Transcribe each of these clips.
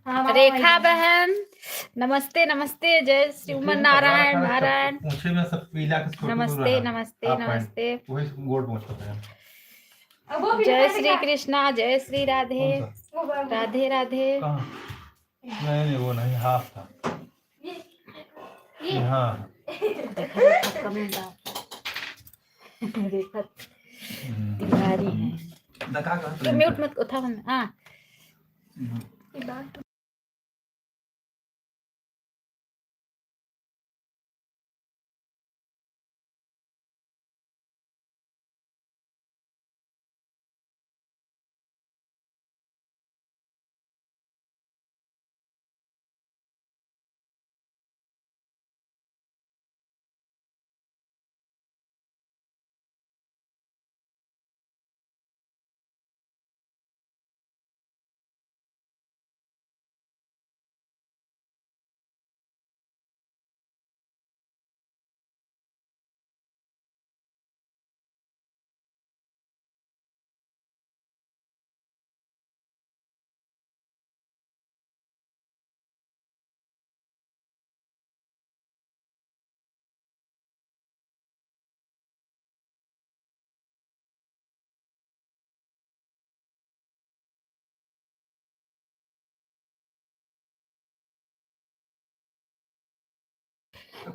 रेखा बहन, नमस्ते नमस्ते। जय श्री उमन नारायण नारायण। पूछे में सब पीला के छोटू नमस्ते नमस्ते नमस्ते। वही गोड़ पहुंच होता है। जय श्री कृष्णा, जय श्री राधे राधे राधे। नहीं वो नहीं, हाफ था हाँ। रेखा तिवारी है। म्यूट मत उठा। हाँ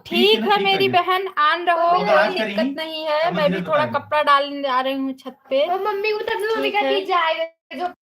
ठीक है मेरी बहन, आन रहो, कोई दिक्कत नहीं है। मैं भी थोड़ा कपड़ा डालने जा रही हूँ छत पे। मम्मी को तब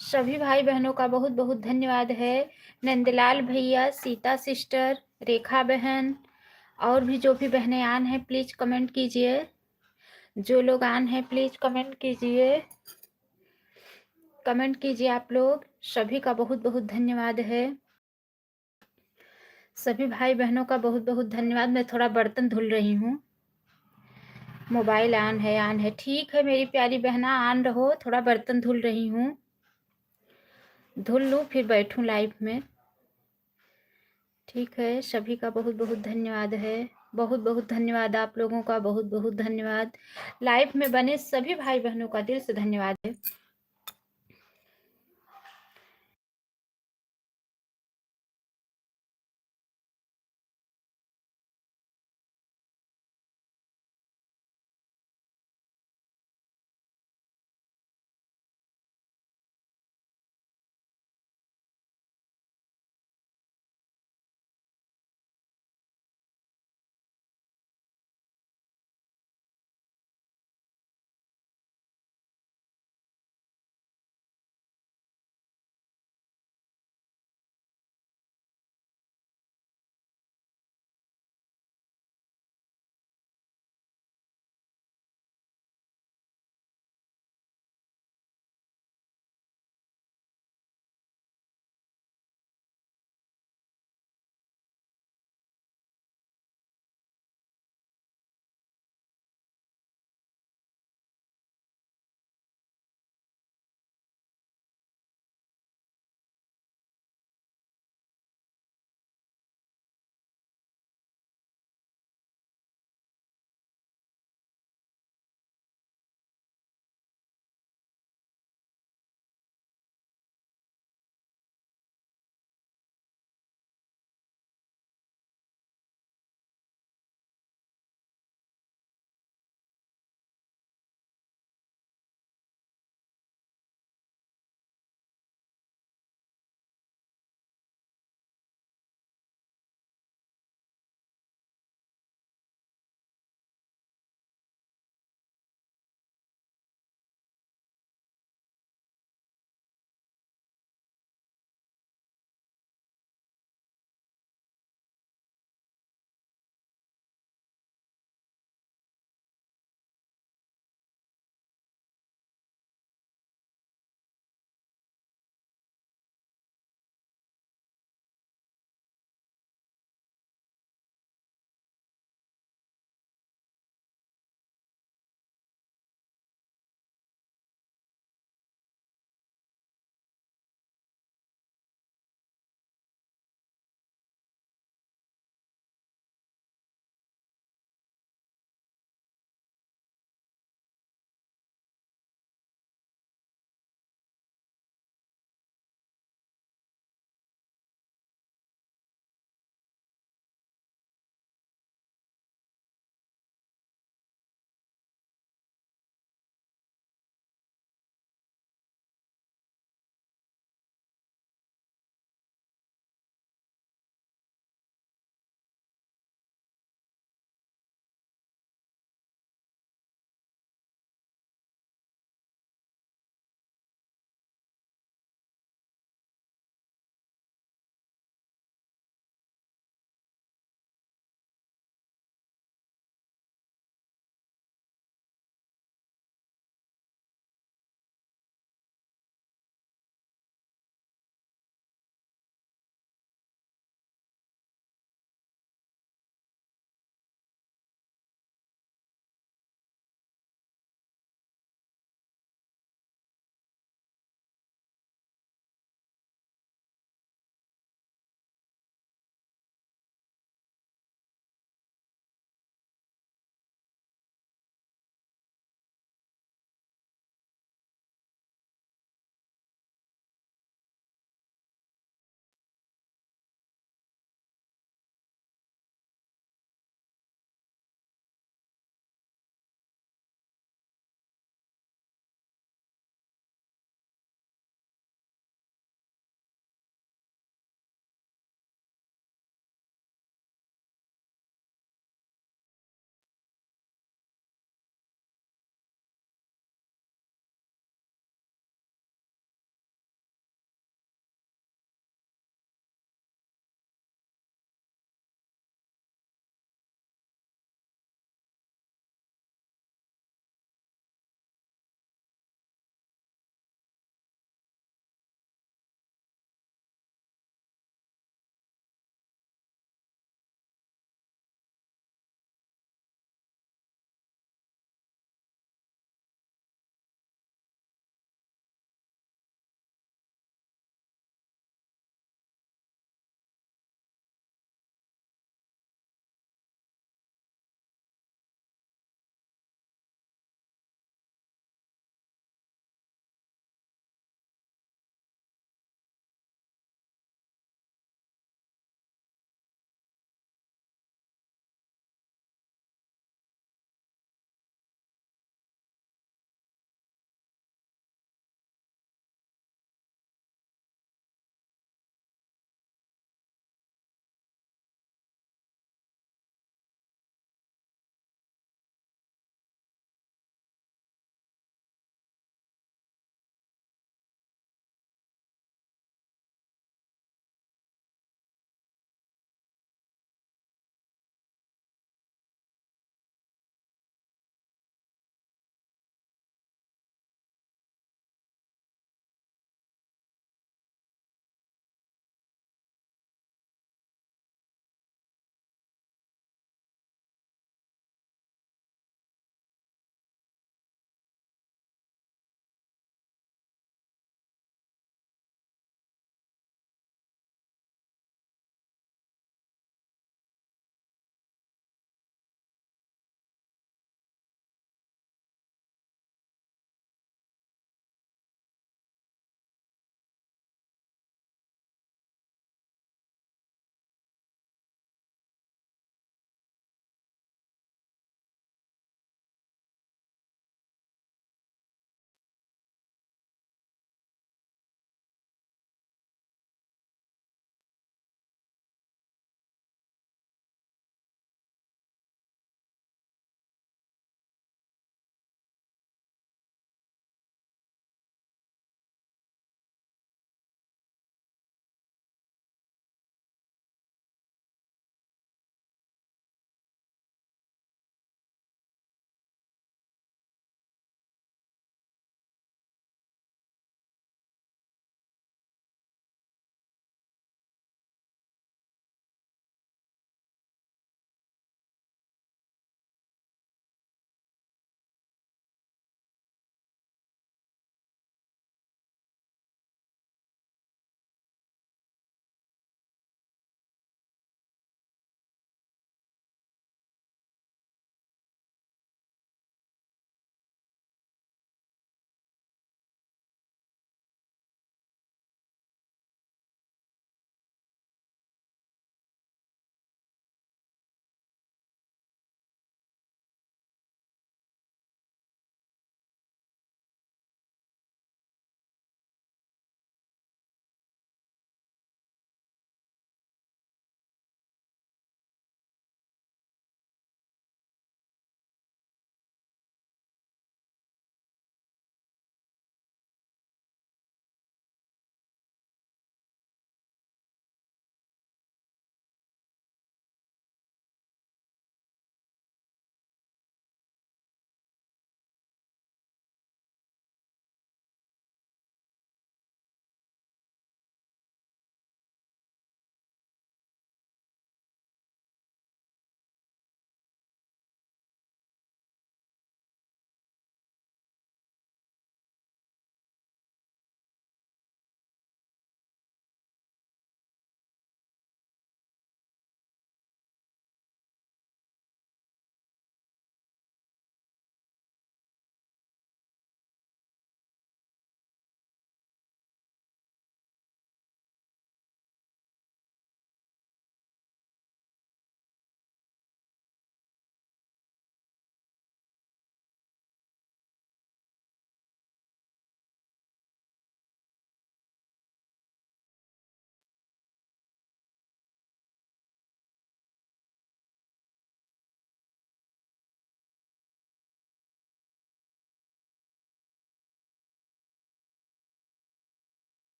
सभी भाई बहनों का बहुत बहुत धन्यवाद है। नंदलाल भैया, सीता सिस्टर, रेखा बहन और भी जो भी बहनें आन हैं प्लीज़ कमेंट कीजिए। जो लोग आन हैं प्लीज़ कमेंट कीजिए, कमेंट कीजिए आप लोग। सभी का बहुत बहुत धन्यवाद है। सभी भाई बहनों का बहुत बहुत धन्यवाद। मैं थोड़ा बर्तन धुल रही हूँ। मोबाइल ऑन है ठीक है मेरी प्यारी बहना, ऑन रहो। थोड़ा बर्तन धुल रही हूँ, धुल लूँ फिर बैठूँ लाइव में। ठीक है, सभी का बहुत बहुत धन्यवाद है। बहुत बहुत धन्यवाद आप लोगों का, बहुत बहुत धन्यवाद। लाइव में बने सभी भाई बहनों का दिल से धन्यवाद है।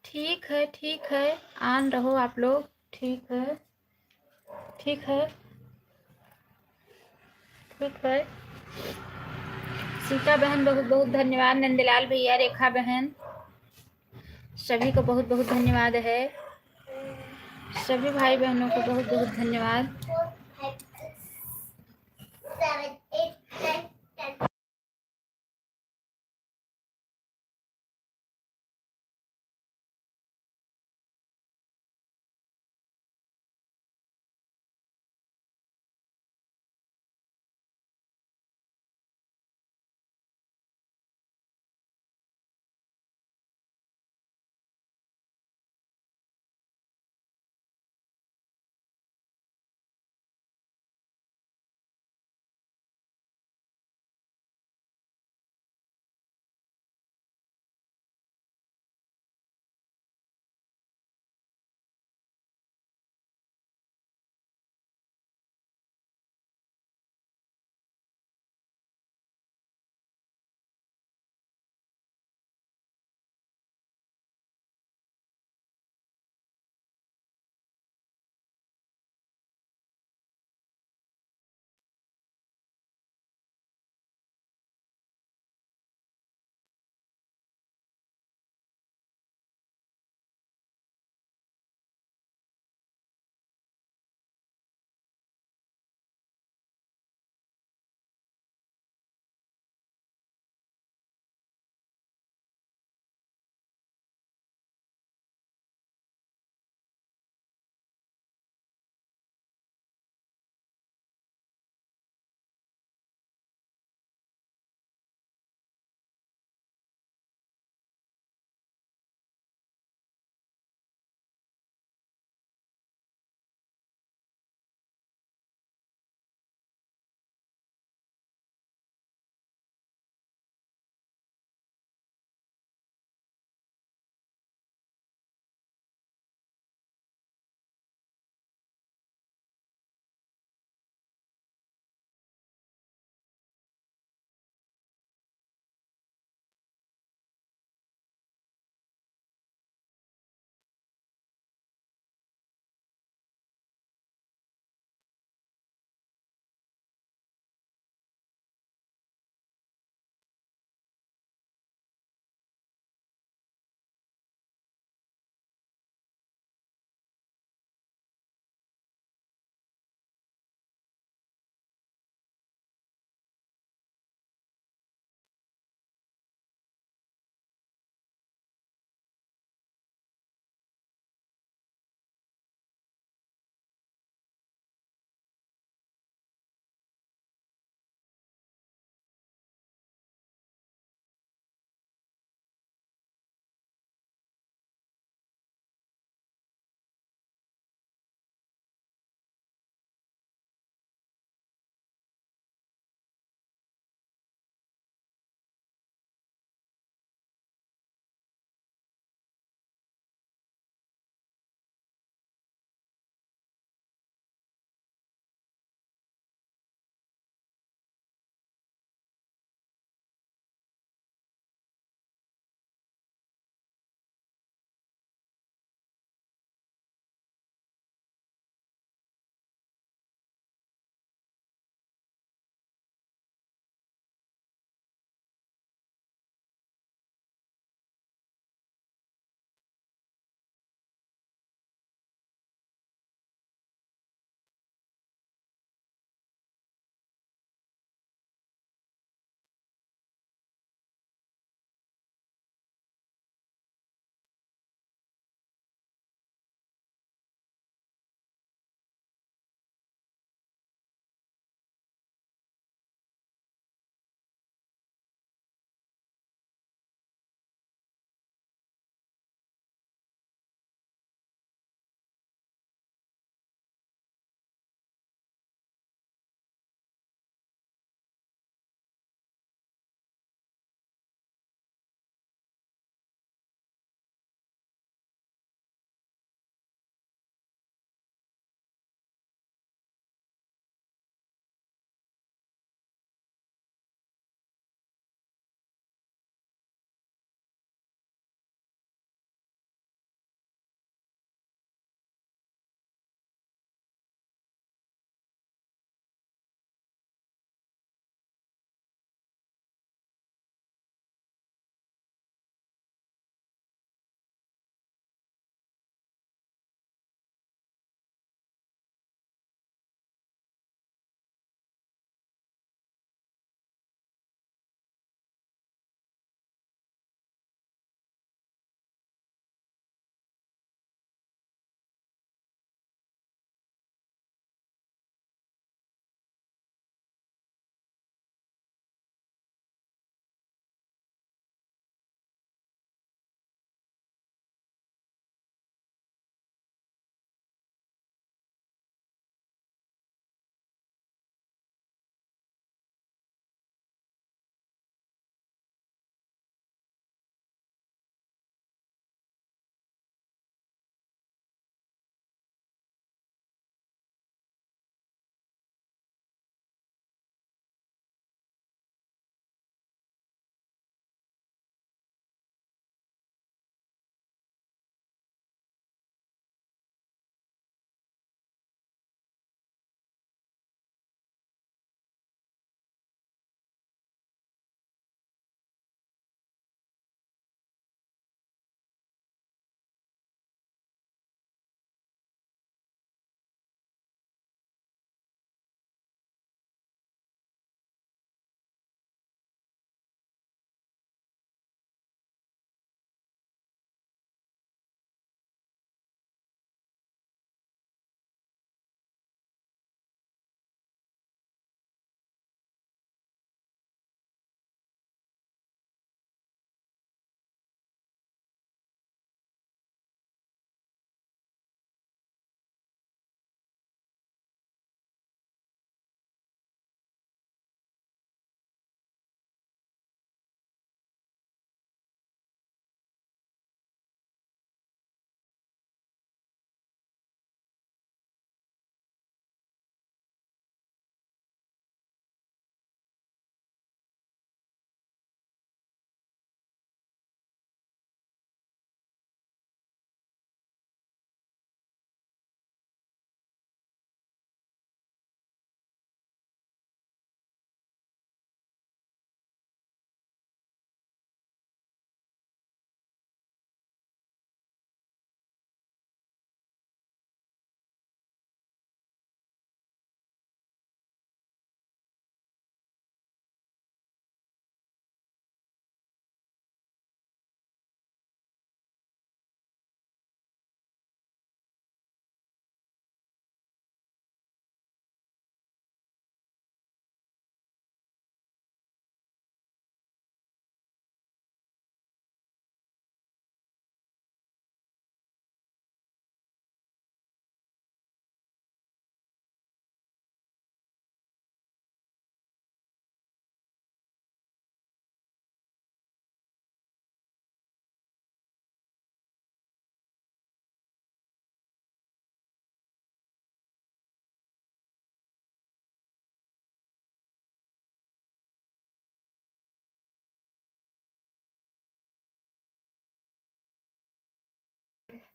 ठीक है, ऑन रहो आप लोग। ठीक है, ठीक है, ठीक है। सीता बहन बहुत बहुत धन्यवाद, नंदलाल भैया, रेखा बहन, सभी को बहुत बहुत धन्यवाद है। सभी भाई बहनों को बहुत बहुत धन्यवाद।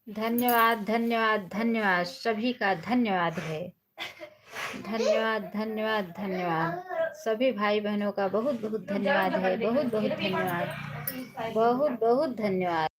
धन्यवाद धन्यवाद धन्यवाद, सभी का धन्यवाद है। धन्यवाद धन्यवाद धन्यवाद, सभी भाई बहनों का बहुत बहुत धन्यवाद है। बहुत बहुत धन्यवाद, बहुत बहुत धन्यवाद।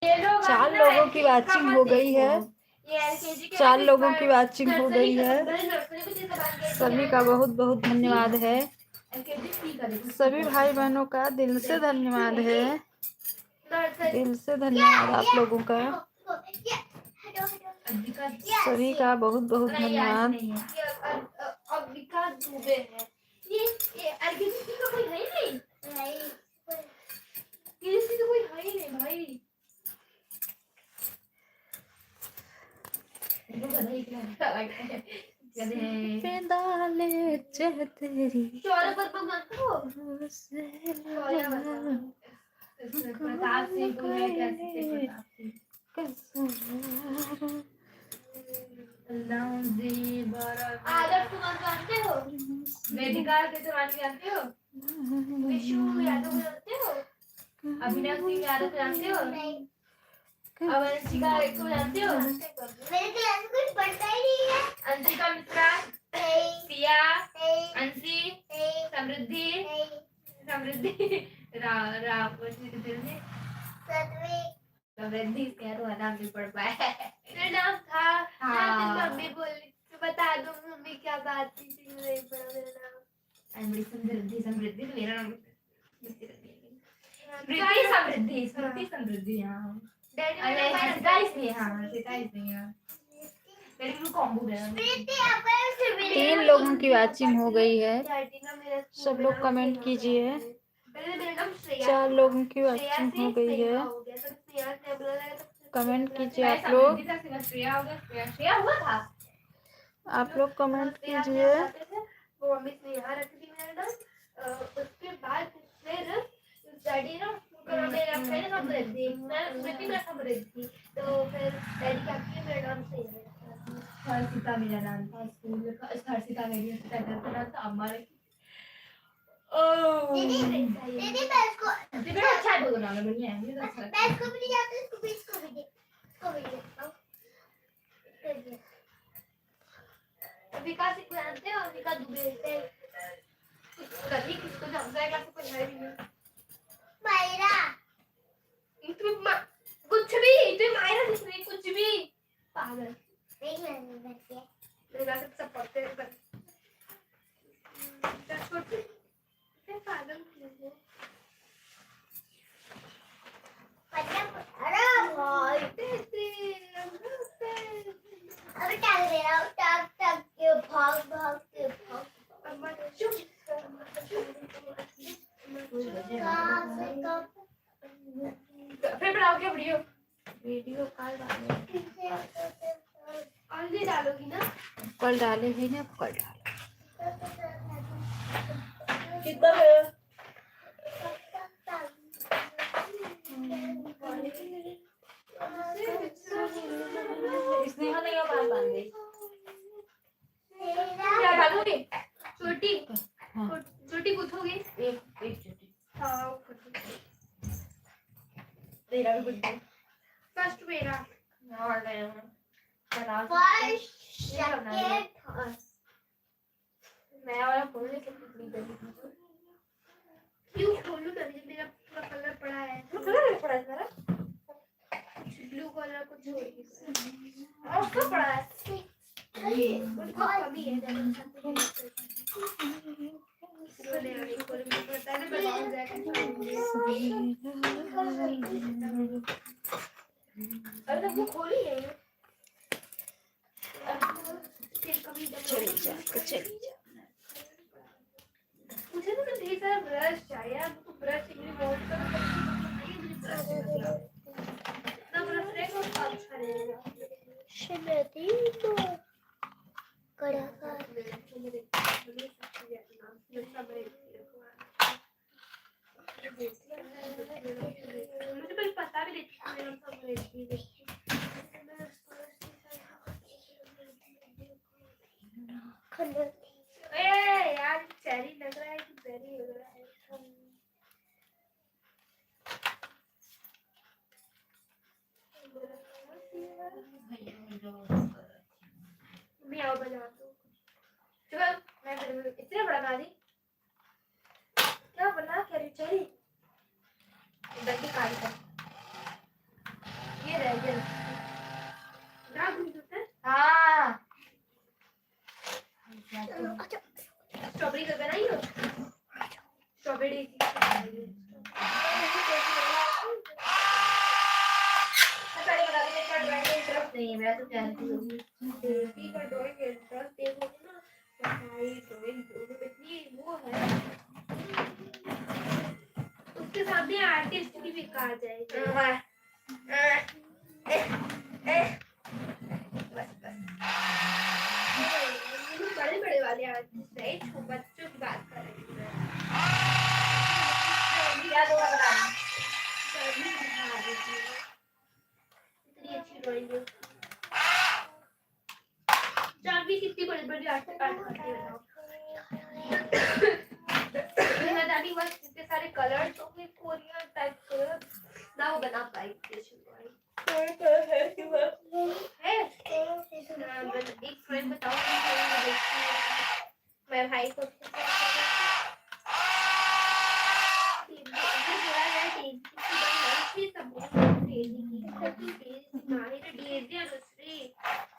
चार लोगों की वाचिंग हो गई है। 4 लोगों की वाचिंग हो गई है। सभी का बहुत बहुत धन्यवाद है। सभी भाई बहनों का दिल से धन्यवाद है। दिल से धन्यवाद आप लोगों का। सभी का बहुत बहुत धन्यवाद। पेदाले चह तेरी आदर्श कुमार को जानते हो? वेदिका केसरवानी जानते हो? विष्णु यादव को जानते हो? अभिनव सिंह यादव को जानते हो? नहीं। अंशिका को जानते हो? मेरे क्लास में कुछ पढ़ता ही नहीं है। अंशिका मिश्रा, सिया, अंशी, समृद्धि, समृद्धि क्या तो नाम नहीं पढ़ पाया। मेरा नाम था। हाँ। मम्मी बोली बता दो मम्मी क्या बात थी, नहीं पढ़ा मेरा नाम। समृद्धि तो मेरा नाम समृद्धि हाँ। 27 में हाँ 27 में हाँ। मेरे को कॉम्बो देना। 3 लोगों की वॉचिंग हो गई है। चार्टिना मेरा सब लोग कमेंट कीजिए। पहले मेरा नाम श्रेया 4 था। लोगों की श्रेया वॉचिंग से हो गई स्नेहा है। हो गया, तब स्नेहा से बोला गया, तब कमेंट श्रेया कीजिए से आप लोग। श्रेया हो गया, श्रेया हुआ था। आप लोग कमेंट श्रेया से कीजिए। आते थे, वो मम्मी स्नेहा रखती थी मेरा नाम। उसके बाद फिर डैडी ना मेरा फ्रेंड सब रहती, मैं स्मृति में सब रहती, तो फिर डैडी क्या किया, मेरा नाम स्नेहा रखा। हर्षिता मेरा नाम था स्कूल का, हर्षिता मेरी हर्षिता का नाम था, अम्मा रखी। दीदी मैं इसको दीदी अच्छा है, बोलो नाम बढ़िया है, मुझे तो अच्छा लगता है। मैं इसको भी नहीं जानती, इसको भी दे, इसको भी दे। विकास को जानते हो, विकास दुबे से कभी किसको जानता है, क्लास में है भी नहीं। मायरा तुम कुछ भी, तुम मायरा दिख रही कुछ भी पागल नहीं। मैंने बताया मेरा सब पढ़ते हैं पर छोटे पागल क्यों अरे भाई अबे टांग दे रहा हूँ, टांग के भाग के भाग। अम्मा चुप फिर बनाओ क्या वीडियो कॉल ऑनली डालोगी ना? कल डाले हैं ना, कल डाले। कितना है? इसने नहीं बाल बांध दे। क्या डालोगे? छोटी छोटी गुथोगे? एक छोटी। हाँ मेरा भी गुथो। फर्स्ट मेरा। और फर्स्ट सेकंड मैं वाला खोलने के लिए क्यों खोलूं तभी मेरा पूरा कलर पड़ा है। कलर पड़ा है सारा? ब्लू कलर को छोड़ के और सब पड़ा है। ये उनको कमी है अरे तब वो खोली है। चली जा। मुझे तो ढेर सारा ब्रश चाहिए यार, तो ब्रश के लिए बहुत सारा ना ब्रश रहेगा तो अच्छा रहेगा। शिमती तो कड़ा का मुझे पहले पता भी नहीं था मेरा सब रहती है। ए यार चेरी लग रहा है कि बेरी लग रहा है। मैं आओ बना दो। चल मैं इतना बड़ा बना दी। क्या बना क्या चेरी? दही काट कर। ये रह गया। दाग भी होता है? हाँ। स्ट्रॉबेरी का बनाई हो? स्ट्रॉबेरी नहीं मैं तो जानती हूँ बेबी का ड्राइंग इंटरेस्ट देखोगे ना भाई ड्राइंग इतनी वो है उसके सामने आर्टिस्ट भी बेकार जाएगा। बड़े बड़े वाले आर्टिस्ट है, बच्चों की बात कर रही हूँ क्या दो इतनी अच्छी ड्राइंग है। जानवी कितनी बड़ी बड़ी आर्ट करती है मैं जानी बस इतने सारे कलर्स होंगे कोरियन टाइप कलर ना वो बना पाई है एक फ्रेंड बताओ मैं भाई को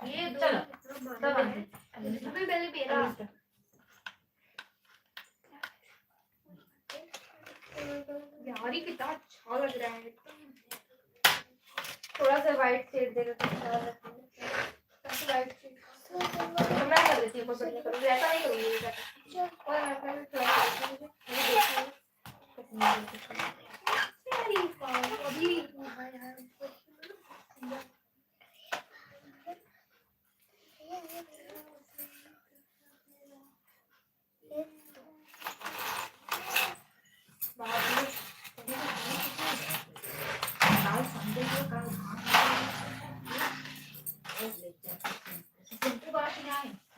ये दो पहले मेरा यार कितना अच्छा लग रहा है थोड़ा सा वाइट शेड देगा तो अच्छा लगेगा राइट मैं कर देती हूँ, कोई बढ़िया करूँगी, ऐसा नहीं करूँगी और मैं अपना भी ट्राई करूँगी, मुझे देखना अभी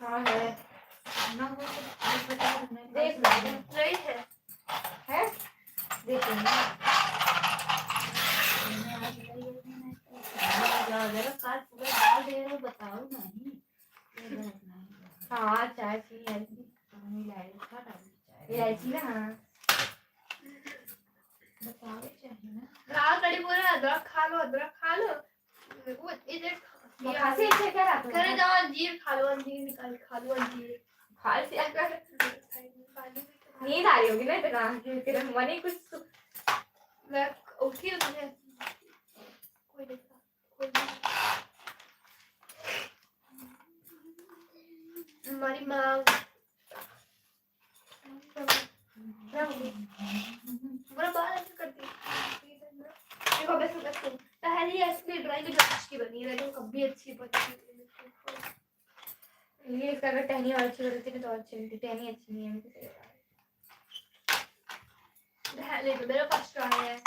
हाँ है देख रही है देखेंगे हाँ चाय पी इलायची ना हाँ रात कड़ी बोल रहा अदरक खा लो वो इधर खांसी अच्छा क्या रात करे जाओ अंजीर खा लो अंजीर निकाल खा लो अंजीर खांसी अगर नींद आ रही होगी ना इतना तेरा मन ही कुछ मैं उठी हूँ तुझे कोई देखा कोई हमारी माँ बुरा बाल ऐसे करती देखो बस पहली असली ड्राइंग जो अच्छी बनी है तो कभी अच्छी बनी ये इसका अगर टहनी और अच्छी होती तो अच्छी होती टहनी अच्छी नहीं है मुझे ले तो मेरा फर्स्ट ट्राई है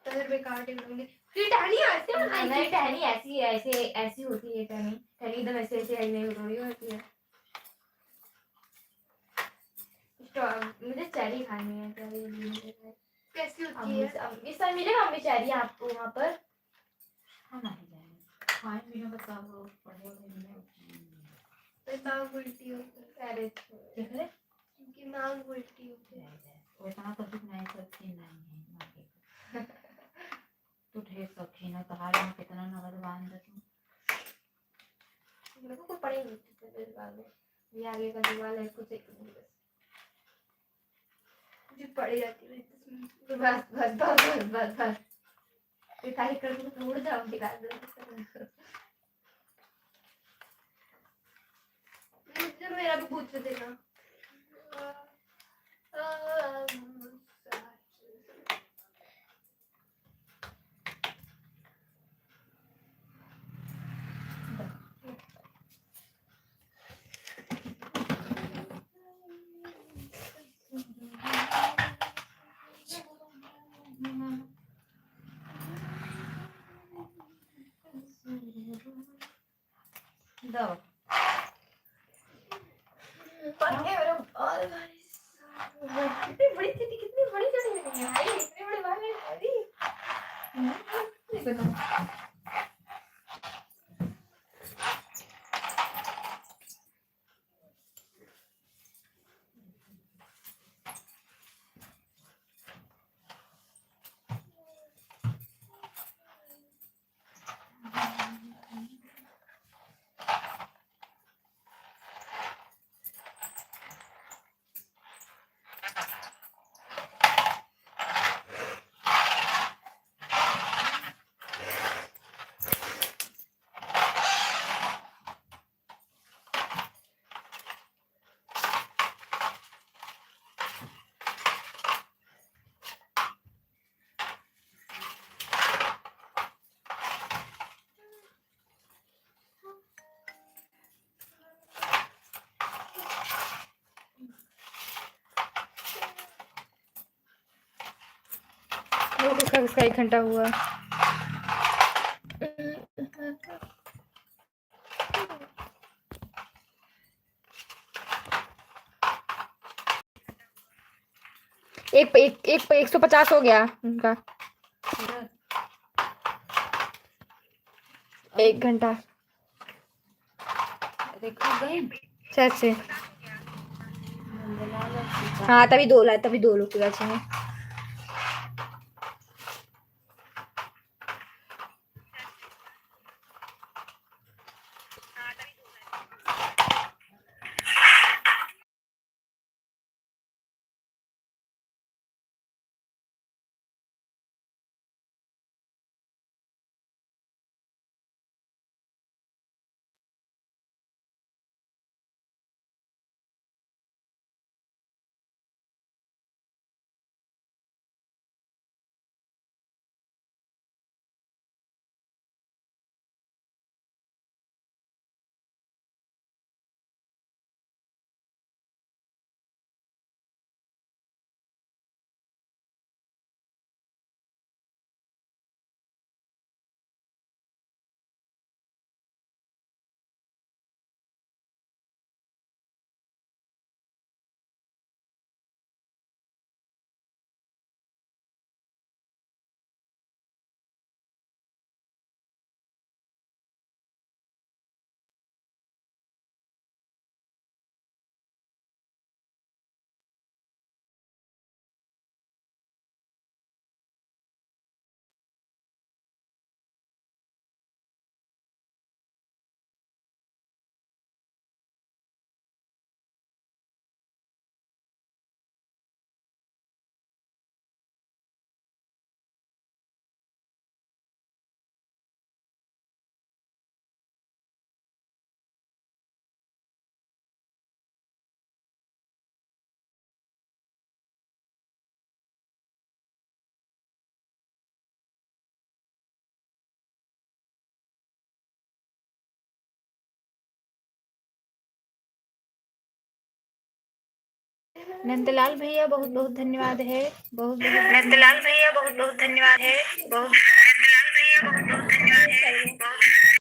कलर बेकार टिकूंगी फिर टहनी ऐसे बनाई नहीं टहनी ऐसी ऐसे ऐसी होती है टहनी टहनी एकदम ऐसे ऐसे आई नहीं होती है मुझे चेरी खानी है चेरी कैसी होती है इस टाइम मिलेगा हमें चेरी आपको वहाँ पर हम नहीं जाएंगे खाए पीने बताओ पढ़े मांग उल्टी होती है अरे देख ले क्योंकि मांग उल्टी होती है उतना तो कुछ नहीं सकती नहीं है तू ढेर सखी ना कहार में कितना नगद बांध दे तू मेरे को पड़ी नहीं थी ये आगे का दीवार है कुछ एक मुझे पड़ी जाती है बस बस बस बस बस बस ये तारीख कर तो उड़ जाऊंगी रात में मुझे मेरा भी पूछ देना दो कितनी बड़ी चीटी कितनी बड़ी चीटी लगी है भाई इतनी बड़ी बाल है देखो इसका 1 घंटा हुआ एक 150 हो गया उनका 1 घंटा देखो गई से हाँ तभी 2 लोग की में नंदलाल भैया बहुत बहुत धन्यवाद है, बहुत बहुत नंदलाल भैया बहुत बहुत धन्यवाद है, बहुत नंदलाल भैया बहुत बहुत धन्यवाद है।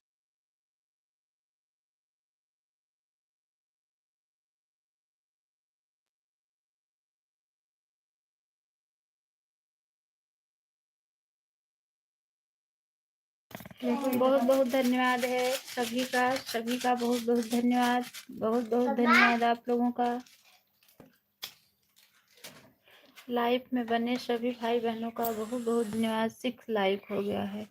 बहुत बहुत धन्यवाद है सभी का बहुत बहुत धन्यवाद, बहुत बहुत धन्यवाद आप लोगों का। लाइव में बने सभी भाई बहनों का बहुत बहुत धन्यवाद। 6 लाइक हो गया है।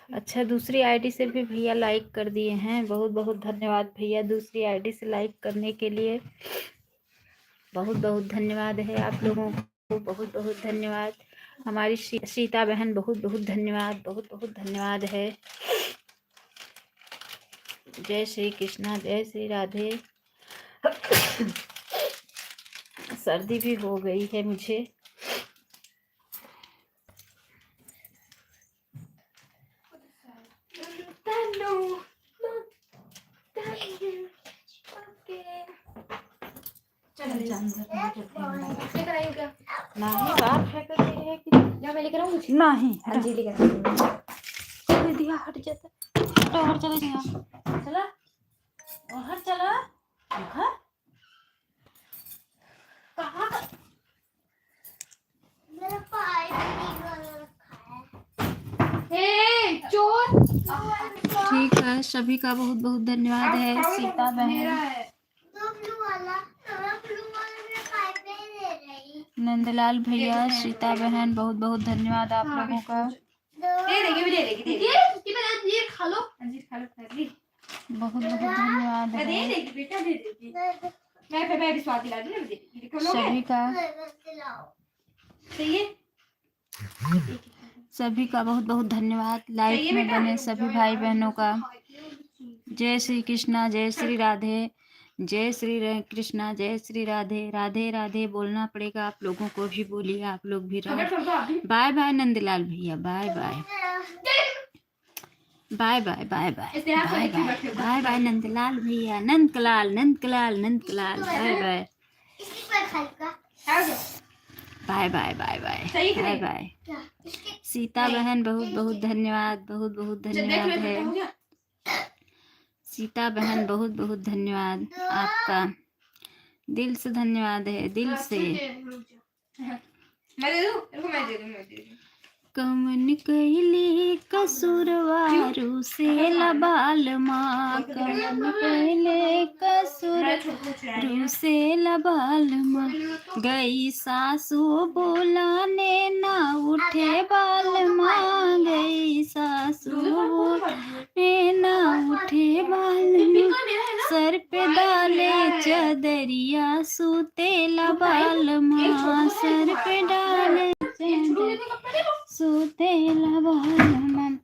अच्छा, दूसरी आईडी से भी भैया लाइक कर दिए हैं, बहुत बहुत धन्यवाद भैया। दूसरी आईडी से लाइक करने के लिए बहुत बहुत धन्यवाद है आप लोगों को, बहुत बहुत धन्यवाद। हमारी सीता बहन बहुत बहुत धन्यवाद, बहुत बहुत धन्यवाद है। जय श्री कृष्णा, जय श्री राधे। सर्दी भी हो गई है मुझे। नहीं बात है कि मैं लेकर आऊँ कुछ? नहीं हाँ जी लेकर आऊँ। दिया हट जाता और चले जाओ, चला और चला घर कहाँ मेरा पाई हे चोर। ठीक है, सभी का बहुत बहुत धन्यवाद है। सीता बहन, नंदलाल भैया, सीता बहन बहुत बहुत धन्यवाद आप लोगों का। दे देगी भी दे देगी ये खा लो अंजीर खा लो बहुत बहुत धन्यवाद दे है देगी बेटा दे देगी। मैं भी स्वाद दिला दूँ दे देगी। सभी का। सही है। सभी का बहुत बहुत धन्यवाद। लाइफ में बने सभी भाई बहनों का। जय श्री कृष्णा, जय श्री राधे, जय श्री कृष्णा, जय श्री राधे। राधे राधे बोलना पड़ेगा आप लोगों को भी, बोलिए आप लोग भी। बाय बाय नंदलाल भैया, bye bye bye bye bye bye bye bye bye bye Nandlal भैया, Nandkalal Nandkalal Nandkalal, bye bye bye bye bye bye bye bye. Sita बहन बहुत बहुत धन्यवाद, बहुत बहुत धन्यवाद है। सीता बहन बहुत बहुत धन्यवाद आपका, दिल से धन्यवाद है, दिल से। मैं दे दूँ? मैं दे दूँ। कमन कैले कसूरवारू से लबाल माँ, कमन कैले कसूरवारू से लबाल माँ। गई सासू बुलाने ना उठे बाल माँ, गई सासू बुलाने ना उठे बाल माँ। सर पे डाले चदरिया सूते लबाल माँ, सर पे डाले सूते लबाल।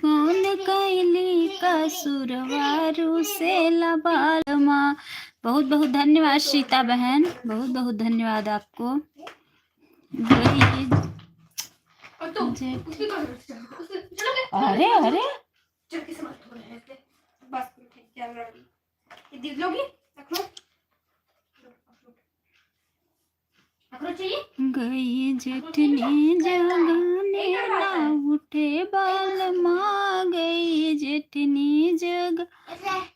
कौन कैली कसूरवारू से लबाल माँ। बहुत बहुत धन्यवाद सीता बहन, बहुत बहुत धन्यवाद आपको। अरे अरे गई जेठनी जगाने ना उठे बाल माँ, गई जेठनी जग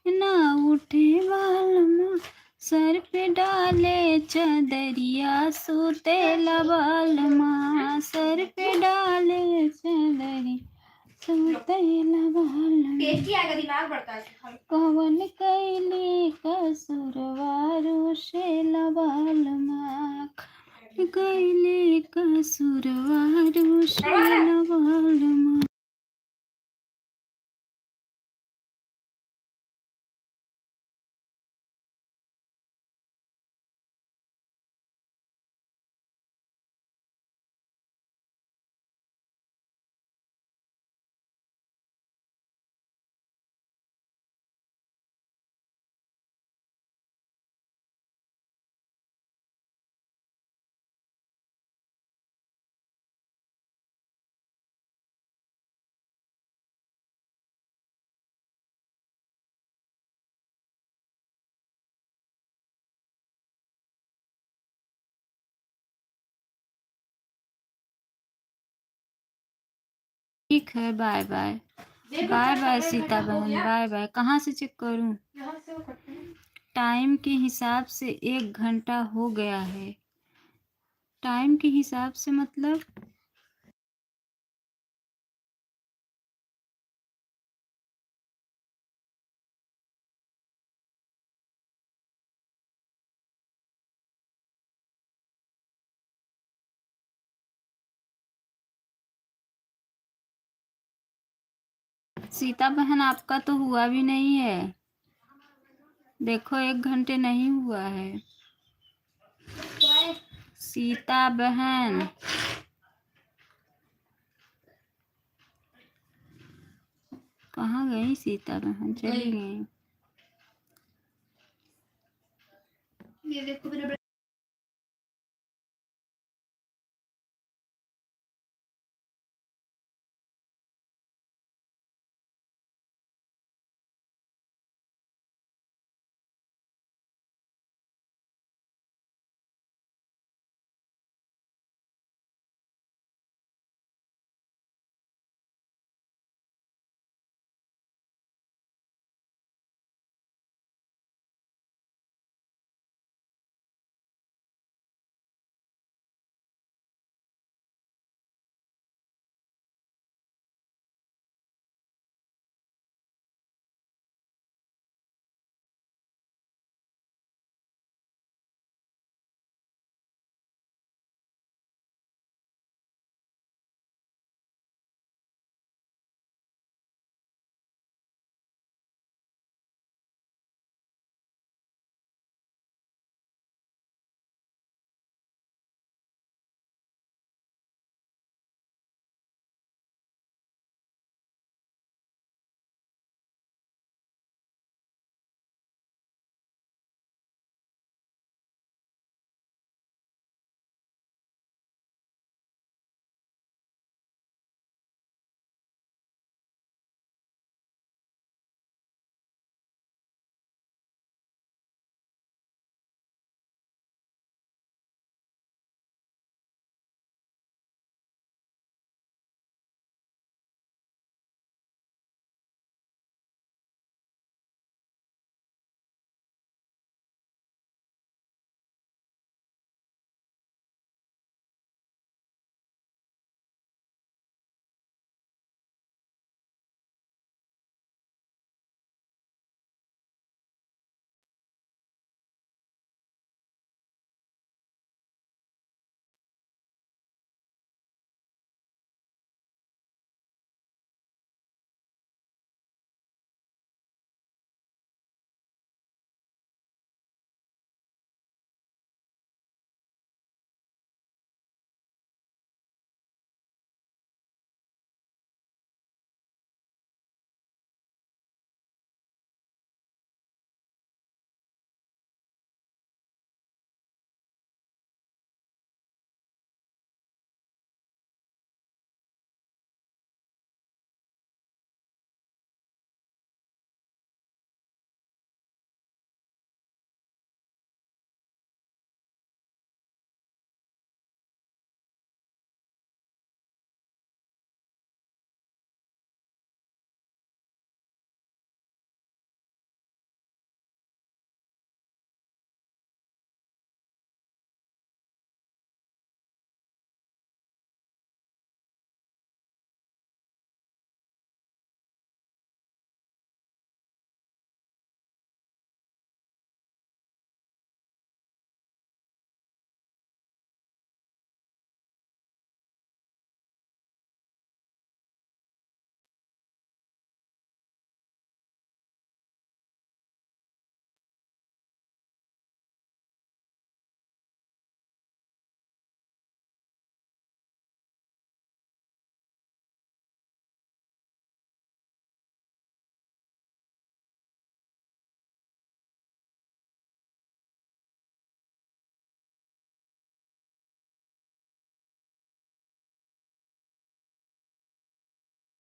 ना उठे बाल माँ। सर पे डाले चदरिया सूते लबाल माँ, सर पे डाले चदरिया सूते लबाल माँ। कवन कैली कसूरवारू से लबाल माँ, कैले कसूरवारू से लबाल माँ। ठीक है, bye bye. Bye bye Sita बहन, बाय बाय। कहाँ से चेक करूँ? यहाँ से वो करते हैं। टाइम के हिसाब से 1 घंटा हो गया है। टाइम के हिसाब से मतलब सीता बहन आपका तो हुआ भी नहीं है। देखो 1 घंटे नहीं हुआ है। सीता बहन कहाँ गई? सीता बहन चली गई। ये देखो मेरे